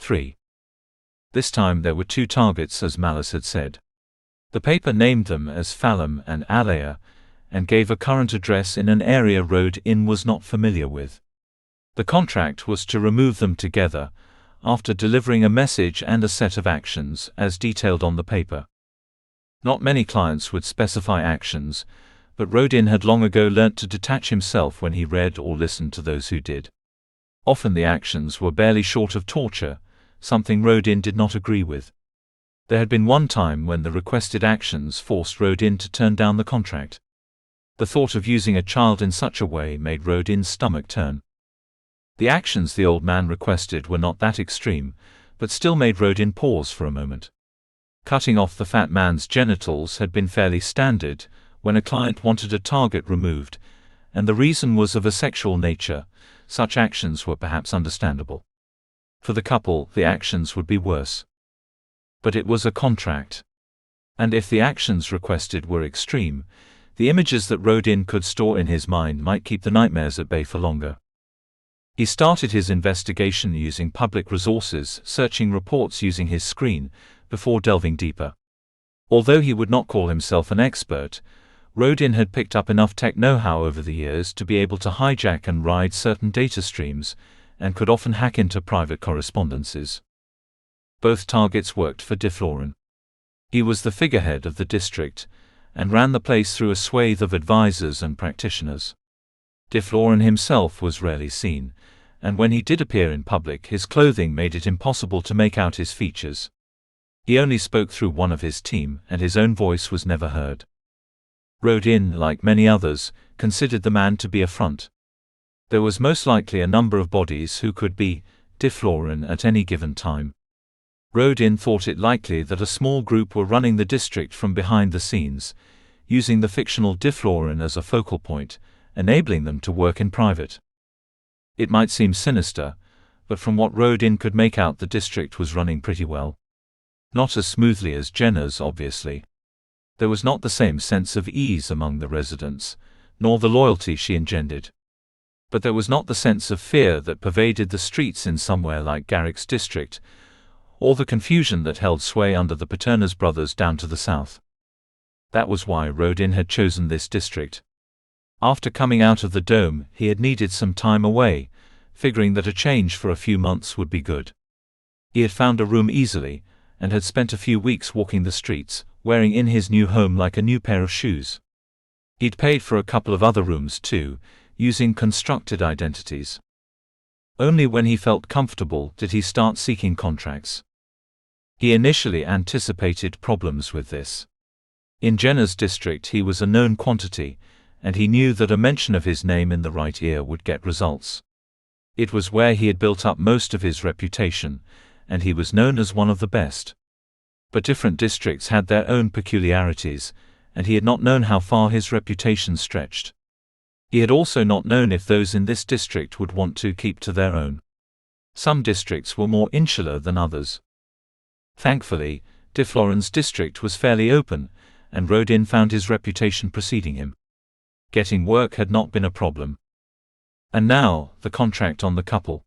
3. This time there were 2 targets, as Malice had said. The paper named them as Phelim and Alea, and gave a current address in an area Rodin was not familiar with. The contract was to remove them together, after delivering a message and a set of actions, as detailed on the paper. Not many clients would specify actions, but Rodin had long ago learnt to detach himself when he read or listened to those who did. Often the actions were barely short of torture, something Rodin did not agree with. There had been one time when the requested actions forced Rodin to turn down the contract. The thought of using a child in such a way made Rodin's stomach turn. The actions the old man requested were not that extreme, but still made Rodin pause for a moment. Cutting off the fat man's genitals had been fairly standard when a client wanted a target removed, and the reason was of a sexual nature. Such actions were perhaps understandable. For the couple, the actions would be worse. But it was a contract. And if the actions requested were extreme, the images that Rodin could store in his mind might keep the nightmares at bay for longer. He started his investigation using public resources, searching reports using his screen, before delving deeper. Although he would not call himself an expert, Rodin had picked up enough tech know-how over the years to be able to hijack and ride certain data streams, and could often hack into private correspondences. Both targets worked for de Floren. He was the figurehead of the district, and ran the place through a swathe of advisors and practitioners. De Floren himself was rarely seen, and when he did appear in public his clothing made it impossible to make out his features. He only spoke through one of his team, and his own voice was never heard. Rodin, like many others, considered the man to be a front. There was most likely a number of bodies who could be de Floren at any given time. Rodin thought it likely that a small group were running the district from behind the scenes, using the fictional de Floren as a focal point, enabling them to work in private. It might seem sinister, but from what Rodin could make out, the district was running pretty well. Not as smoothly as Jenna's, obviously. There was not the same sense of ease among the residents, nor the loyalty she engendered. But there was not the sense of fear that pervaded the streets in somewhere like Garrick's district, or the confusion that held sway under the Paterno's brothers down to the south. That was why Rodin had chosen this district. After coming out of the dome, he had needed some time away, figuring that a change for a few months would be good. He had found a room easily, and had spent a few weeks walking the streets, wearing in his new home like a new pair of shoes. He'd paid for a couple of other rooms too, using constructed identities. Only when he felt comfortable did he start seeking contracts. He initially anticipated problems with this. In Jenna's district he was a known quantity, and he knew that a mention of his name in the right ear would get results. It was where he had built up most of his reputation, and he was known as one of the best. But different districts had their own peculiarities, and he had not known how far his reputation stretched. He had also not known if those in this district would want to keep to their own. Some districts were more insular than others. Thankfully, de Floren's district was fairly open, and Rodin found his reputation preceding him. Getting work had not been a problem. And now, the contract on the couple.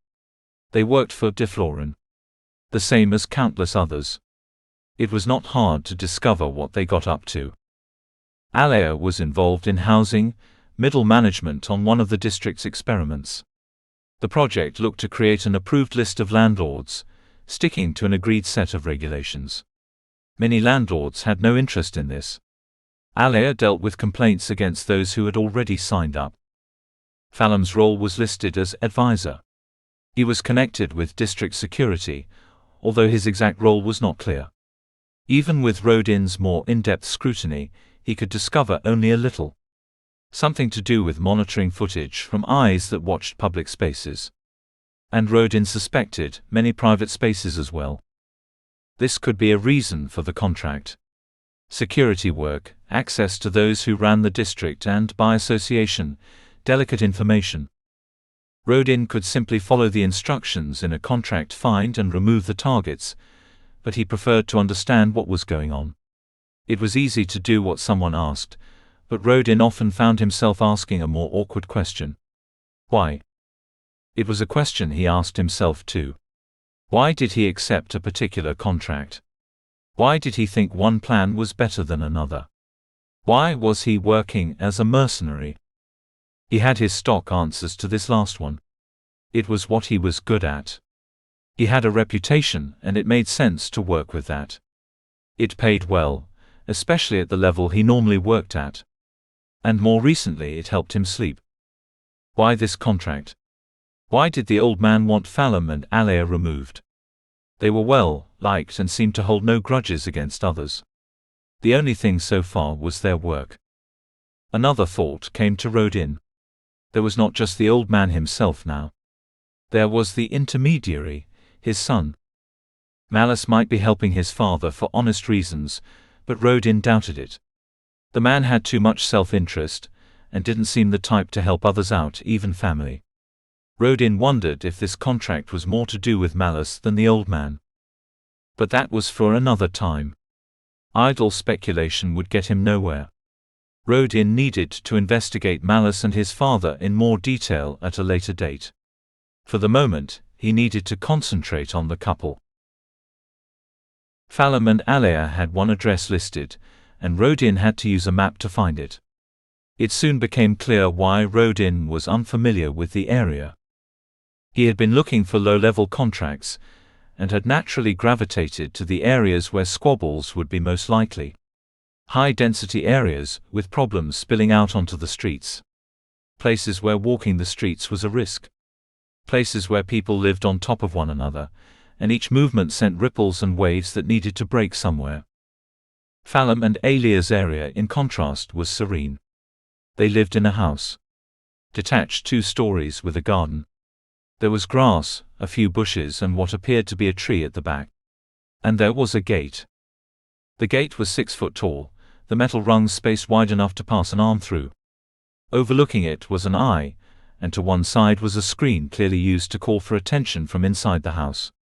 They worked for de Floren. The same as countless others. It was not hard to discover what they got up to. Alea was involved in housing, middle management on one of the district's experiments. The project looked to create an approved list of landlords, sticking to an agreed set of regulations. Many landlords had no interest in this. Alea dealt with complaints against those who had already signed up. Phelim's role was listed as advisor. He was connected with district security, although his exact role was not clear. Even with Rodin's more in-depth scrutiny, he could discover only a little. Something to do with monitoring footage from eyes that watched public spaces. And Rodin suspected many private spaces as well. This could be a reason for the contract. Security work, access to those who ran the district, and, by association, delicate information. Rodin could simply follow the instructions in a contract, find and remove the targets, but he preferred to understand what was going on. It was easy to do what someone asked, but Rodin often found himself asking a more awkward question. Why? It was a question he asked himself too. Why did he accept a particular contract? Why did he think one plan was better than another? Why was he working as a mercenary? He had his stock answers to this last one. It was what he was good at. He had a reputation, and it made sense to work with that. It paid well, especially at the level he normally worked at. And more recently it helped him sleep. Why this contract? Why did the old man want Phelim and Alea removed? They were well liked and seemed to hold no grudges against others. The only thing so far was their work. Another thought came to Rodin. There was not just the old man himself now. There was the intermediary, his son. Malice might be helping his father for honest reasons, but Rodin doubted it. The man had too much self-interest, and didn't seem the type to help others out, even family. Rodin wondered if this contract was more to do with Malice than the old man. But that was for another time. Idle speculation would get him nowhere. Rodin needed to investigate Malice and his father in more detail at a later date. For the moment, he needed to concentrate on the couple. Phelim and Alea had one address listed, and Rodin had to use a map to find it. It soon became clear why Rodin was unfamiliar with the area. He had been looking for low-level contracts, and had naturally gravitated to the areas where squabbles would be most likely. High-density areas, with problems spilling out onto the streets. Places where walking the streets was a risk. Places where people lived on top of one another, and each movement sent ripples and waves that needed to break somewhere. Phelim and Alea's area, in contrast, was serene. They lived in a house. Detached 2 stories with a garden. There was grass, a few bushes and what appeared to be a tree at the back. And there was a gate. The gate was 6 foot tall, the metal rungs spaced wide enough to pass an arm through. Overlooking it was an eye, and to one side was a screen clearly used to call for attention from inside the house.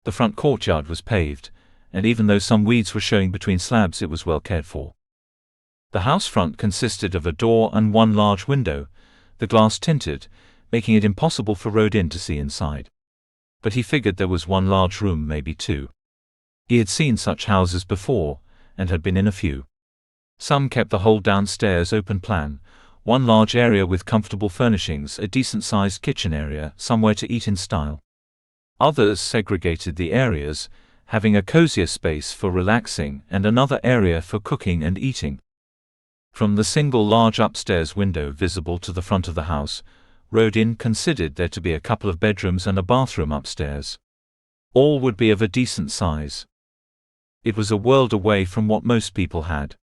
The front courtyard was paved, and even though some weeds were showing between slabs, it was well cared for. The house front consisted of a door and 1 large window, the glass tinted, making it impossible for Rodin to see inside. But he figured there was 1 large room, maybe 2. He had seen such houses before, and had been in a few. Some kept the whole downstairs open plan, 1 large area with comfortable furnishings, a decent-sized kitchen area, somewhere to eat in style. Others segregated the areas, having a cozier space for relaxing and another area for cooking and eating. From the single large upstairs window visible to the front of the house, Rodin considered there to be a couple of bedrooms and a bathroom upstairs. All would be of a decent size. It was a world away from what most people had.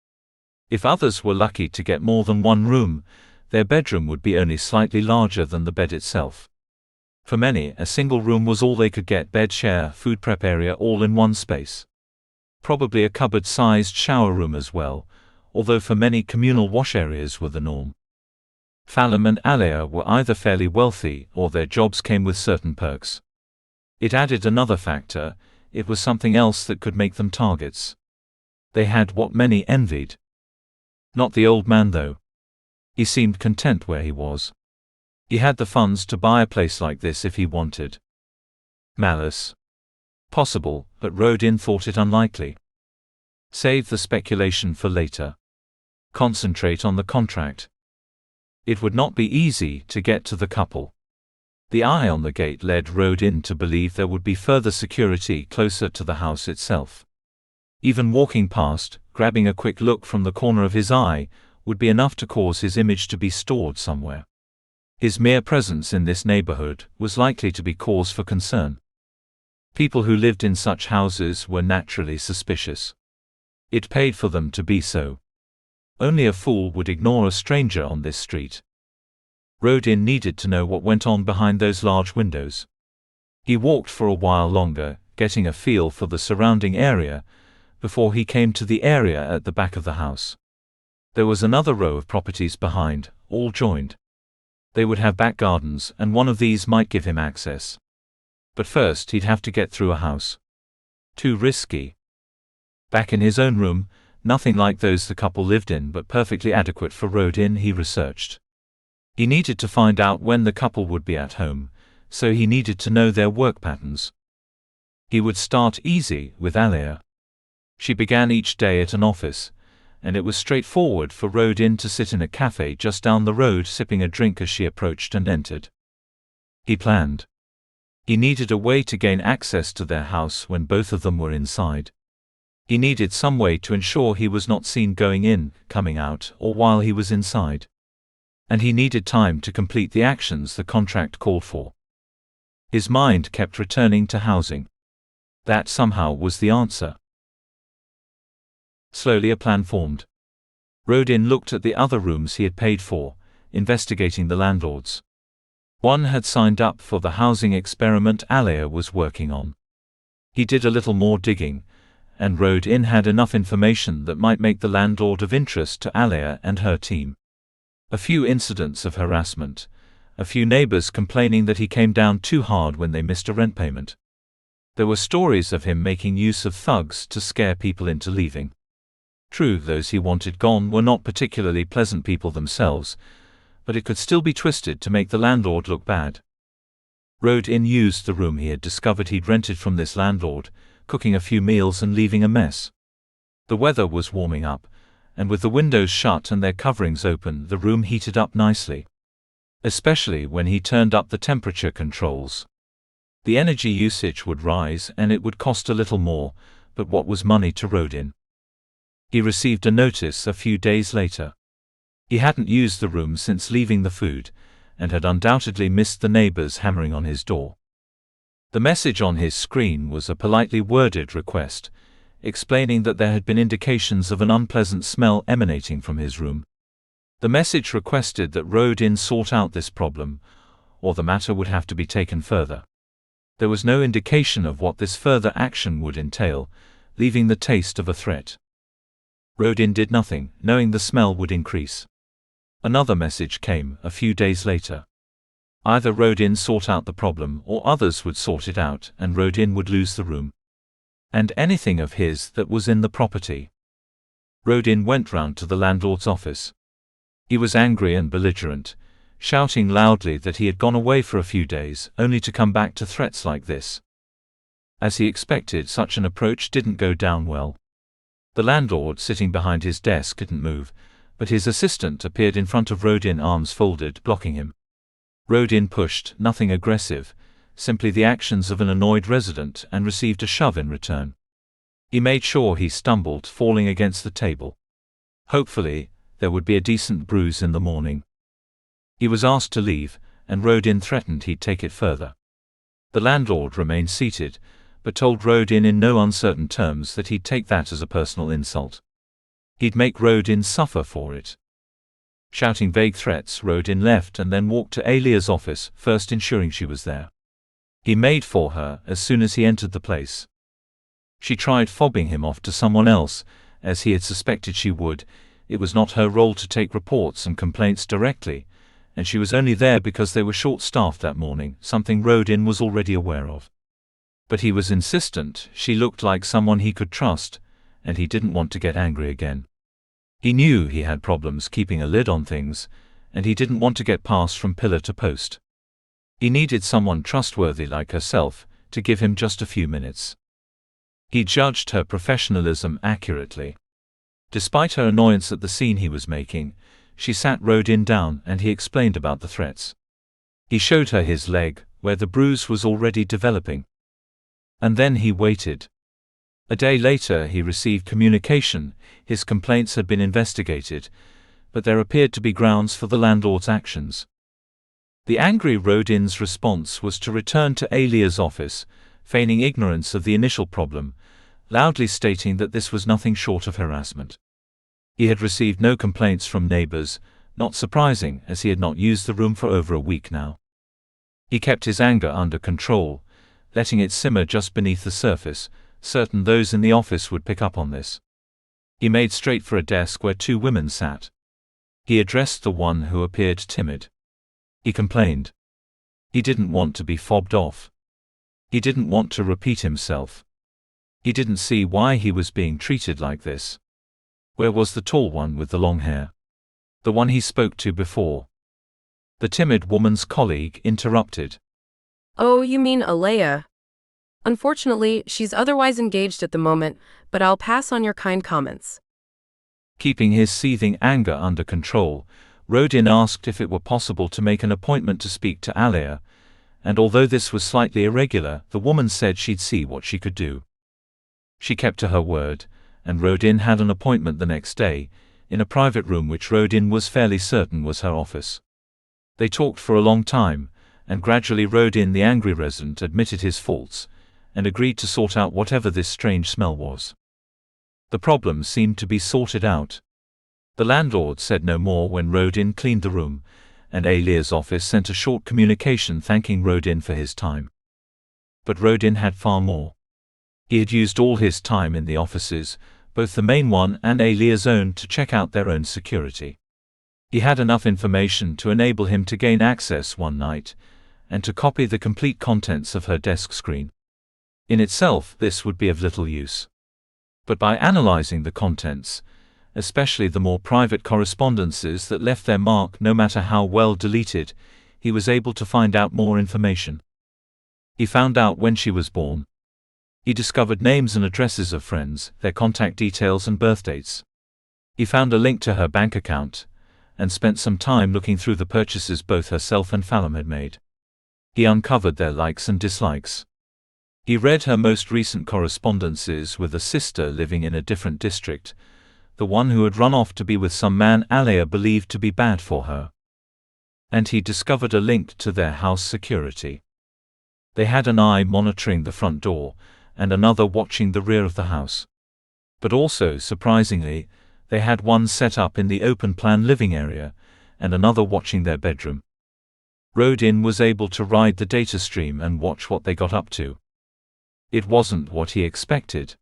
If others were lucky to get more than 1 room, their bedroom would be only slightly larger than the bed itself. For many, a single room was all they could get: bed, share, food prep area, all in 1 space. Probably a cupboard-sized shower room as well, although for many communal wash areas were the norm. Phelim and Alea were either fairly wealthy or their jobs came with certain perks. It added another factor: it was something else that could make them targets. They had what many envied. Not the old man, though. He seemed content where he was. He had the funds to buy a place like this if he wanted. Malice? Possible, but Rodin thought it unlikely. Save the speculation for later. Concentrate on the contract. It would not be easy to get to the couple. The eye on the gate led Rodin to believe there would be further security closer to the house itself. Even walking past, grabbing a quick look from the corner of his eye, would be enough to cause his image to be stored somewhere. His mere presence in this neighborhood was likely to be cause for concern. People who lived in such houses were naturally suspicious. It paid for them to be so. Only a fool would ignore a stranger on this street. Rodin needed to know what went on behind those large windows. He walked for a while longer, getting a feel for the surrounding area, before he came to the area at the back of the house. There was another row of properties behind, all joined. They would have back gardens, and one of these might give him access. But first he'd have to get through a house. Too risky. Back in his own room, nothing like those the couple lived in, but perfectly adequate for Rodin, he researched. He needed to find out when the couple would be at home, so he needed to know their work patterns. He would start easy with Alea. She began each day at an office, and it was straightforward for Rodin to sit in a cafe just down the road sipping a drink as she approached and entered. He planned. He needed a way to gain access to their house when both of them were inside. He needed some way to ensure he was not seen going in, coming out, or while he was inside. And he needed time to complete the actions the contract called for. His mind kept returning to housing. That somehow was the answer. Slowly a plan formed. Rodin looked at the other rooms he had paid for, investigating the landlords. One had signed up for the housing experiment Alea was working on. He did a little more digging, and Rodin had enough information that might make the landlord of interest to Alea and her team. A few incidents of harassment, a few neighbors complaining that he came down too hard when they missed a rent payment. There were stories of him making use of thugs to scare people into leaving. True, those he wanted gone were not particularly pleasant people themselves, but it could still be twisted to make the landlord look bad. Rodin used the room he had discovered he'd rented from this landlord, cooking a few meals and leaving a mess. The weather was warming up, and with the windows shut and their coverings open, the room heated up nicely. Especially when he turned up the temperature controls. The energy usage would rise and it would cost a little more, but what was money to Rodin? He received a notice a few days later. He hadn't used the room since leaving the food, and had undoubtedly missed the neighbors hammering on his door. The message on his screen was a politely worded request, explaining that there had been indications of an unpleasant smell emanating from his room. The message requested that Rodin sort out this problem, or the matter would have to be taken further. There was no indication of what this further action would entail, leaving the taste of a threat. Rodin did nothing, knowing the smell would increase. Another message came a few days later. Either Rodin sort out the problem or others would sort it out and Rodin would lose the room. And anything of his that was in the property. Rodin went round to the landlord's office. He was angry and belligerent, shouting loudly that he had gone away for a few days, only to come back to threats like this. As he expected, such an approach didn't go down well. The landlord sitting behind his desk didn't move, but his assistant appeared in front of Rodin, arms folded, blocking him. Rodin pushed, nothing aggressive, simply the actions of an annoyed resident, and received a shove in return. He made sure he stumbled, falling against the table. Hopefully, there would be a decent bruise in the morning. He was asked to leave, and Rodin threatened he'd take it further. The landlord remained seated, but told Rodin in no uncertain terms that he'd take that as a personal insult. He'd make Rodin suffer for it. Shouting vague threats, Rodin left and then walked to Alea's office, first ensuring she was there. He made for her as soon as he entered the place. She tried fobbing him off to someone else, as he had suspected she would. It was not her role to take reports and complaints directly, and she was only there because they were short-staffed that morning, something Rodin was already aware of. But he was insistent. She looked like someone he could trust, and he didn't want to get angry again. He knew he had problems keeping a lid on things, and he didn't want to get passed from pillar to post. He needed someone trustworthy like herself to give him just a few minutes. He judged her professionalism accurately. Despite her annoyance at the scene he was making, she sat Rodin down and he explained about the threats. He showed her his leg, where the bruise was already developing. And then he waited. A day later he received communication. His complaints had been investigated, but there appeared to be grounds for the landlord's actions. The angry Rodin's response was to return to Alea's office, feigning ignorance of the initial problem, loudly stating that this was nothing short of harassment. He had received no complaints from neighbors, not surprising as he had not used the room for over a week now. He kept his anger under control, letting it simmer just beneath the surface, certain those in the office would pick up on this. He made straight for a desk where two women sat. He addressed the one who appeared timid. He complained. He didn't want to be fobbed off. He didn't want to repeat himself. He didn't see why he was being treated like this. Where was the tall one with the long hair? The one he spoke to before? The timid woman's colleague interrupted. Oh, you mean Alea? Unfortunately, she's otherwise engaged at the moment, but I'll pass on your kind comments. Keeping his seething anger under control, Rodin asked if it were possible to make an appointment to speak to Alea, and although this was slightly irregular, the woman said she'd see what she could do. She kept to her word, and Rodin had an appointment the next day, in a private room which Rodin was fairly certain was her office. They talked for a long time, and gradually Rodin, the angry resident, admitted his faults, and agreed to sort out whatever this strange smell was. The problem seemed to be sorted out. The landlord said no more when Rodin cleaned the room, and Alea's office sent a short communication thanking Rodin for his time. But Rodin had far more. He had used all his time in the offices, both the main one and Alea's own, to check out their own security. He had enough information to enable him to gain access one night, and to copy the complete contents of her desk screen. In itself, this would be of little use. But by analyzing the contents, especially the more private correspondences that left their mark no matter how well deleted, he was able to find out more information. He found out when she was born. He discovered names and addresses of friends, their contact details and birth dates. He found a link to her bank account, and spent some time looking through the purchases both herself and Fallon had made. He uncovered their likes and dislikes. He read her most recent correspondences with a sister living in a different district, the one who had run off to be with some man Alea believed to be bad for her. And he discovered a link to their house security. They had an eye monitoring the front door, and another watching the rear of the house. But also, surprisingly, they had one set up in the open-plan living area, and another watching their bedroom. Rodin was able to ride the data stream and watch what they got up to. It wasn't what he expected.